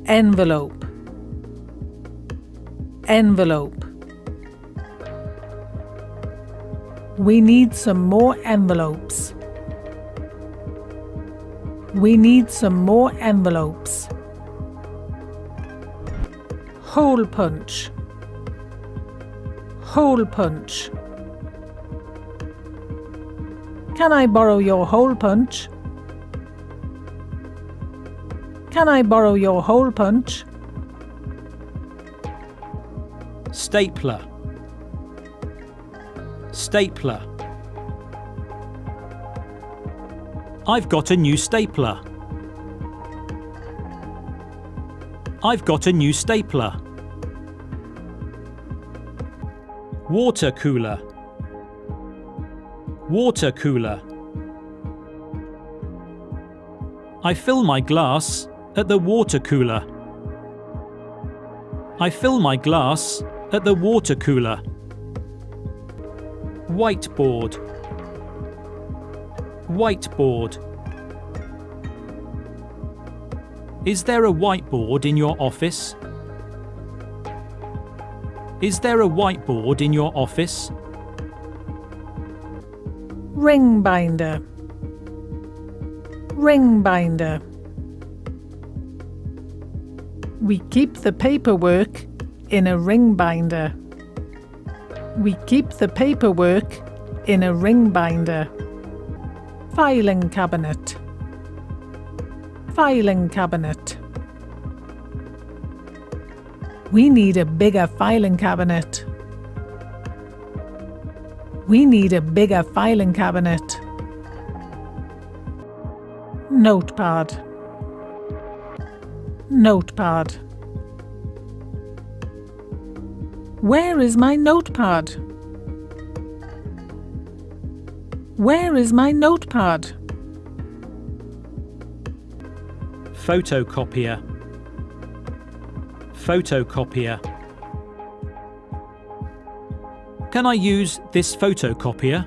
envelope, envelope. We need some more envelopes. We need some more envelopes. Hole punch, hole punch. Can I borrow your hole punch? Can I borrow your hole punch? Stapler, stapler. I've got a new stapler. I've got a new stapler. Water cooler, water cooler. I fill my glass at the water cooler. I fill my glass at the water cooler. Whiteboard, whiteboard. Is there a whiteboard in your office? Is there a whiteboard in your office? Ring binder, ring binder. We keep the paperwork in a ring binder. We keep the paperwork in a ring binder. Filing cabinet, filing cabinet. We need a bigger filing cabinet. We need a bigger filing cabinet. Notepad, notepad. Where is my notepad? Where is my notepad? Photocopier, photocopier. Can I use this photocopier?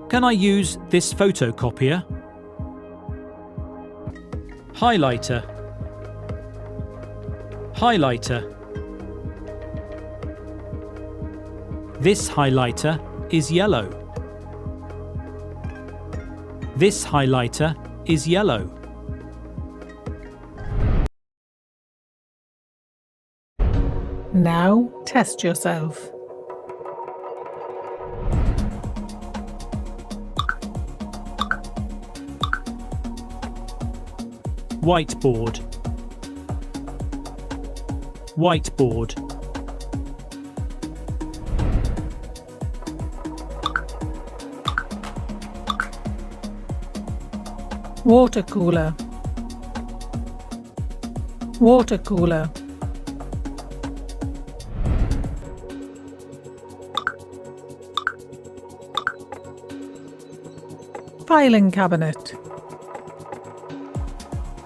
Can I use this photocopier? Highlighter, highlighter. This highlighter is yellow. This highlighter is yellow. Now test yourself. Whiteboard, whiteboard. Water cooler, water cooler. Filing cabinet,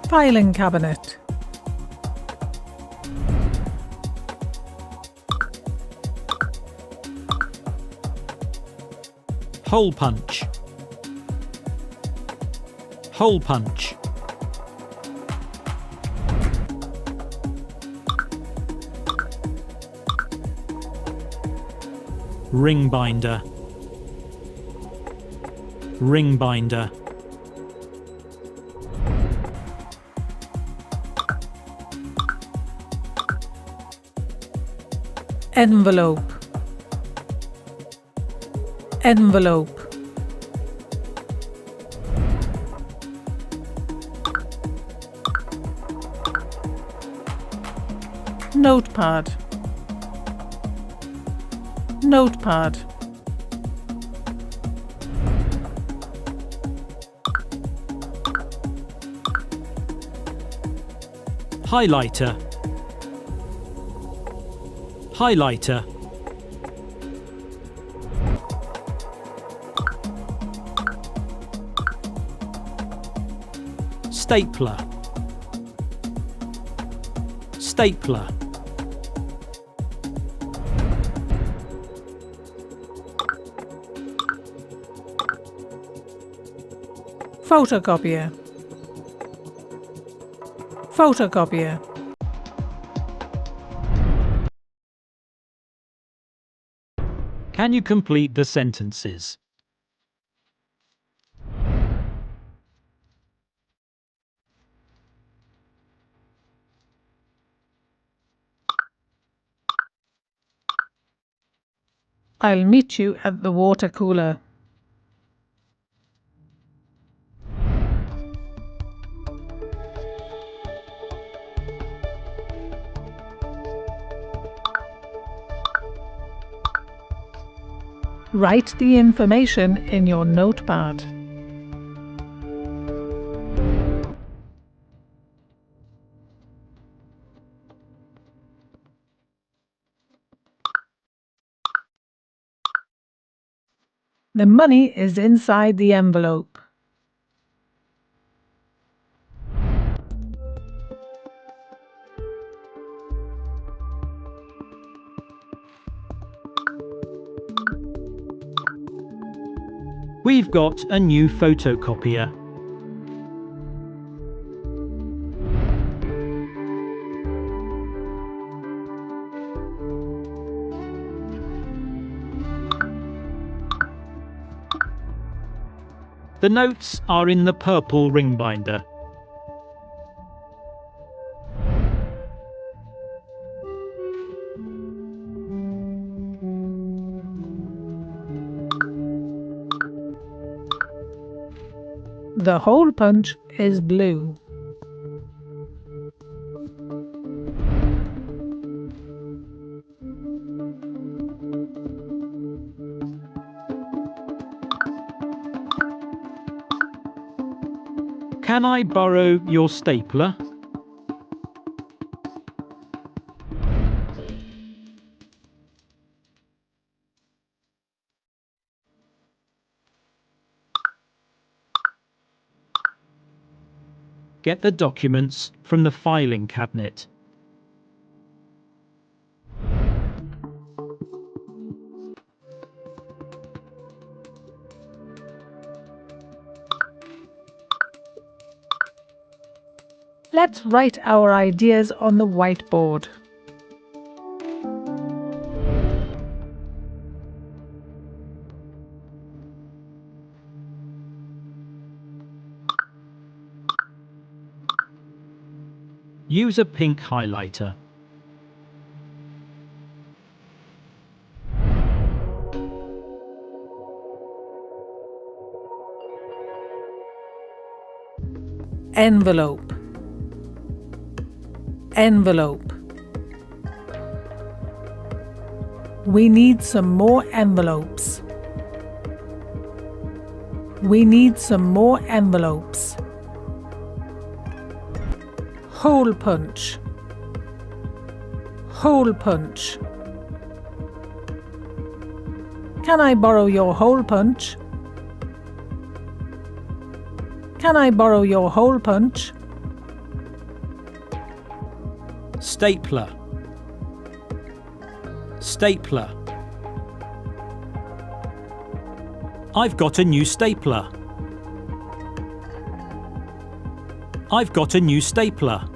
filing cabinet. Hole punch, hole punch. Ring binder, ring binder. Envelope, envelope. Notepad, notepad. Highlighter, highlighter. Stapler, stapler. Photocopier, Photocopier. Can you complete the sentences? I'll meet you at the water cooler. Write the information in your notepad. The money is inside the envelope. We've got a new photocopier. The notes are in the purple ring binder. The hole punch is blue. Can I borrow your stapler? Get the documents from the filing cabinet. Let's write our ideas on the whiteboard. Use a pink highlighter. Envelope. Envelope. We need some more envelopes. We need some more envelopes. Hole punch. Hole punch. Can I borrow your hole punch? Can I borrow your hole punch? Stapler. Stapler. I've got a new stapler. I've got a new stapler.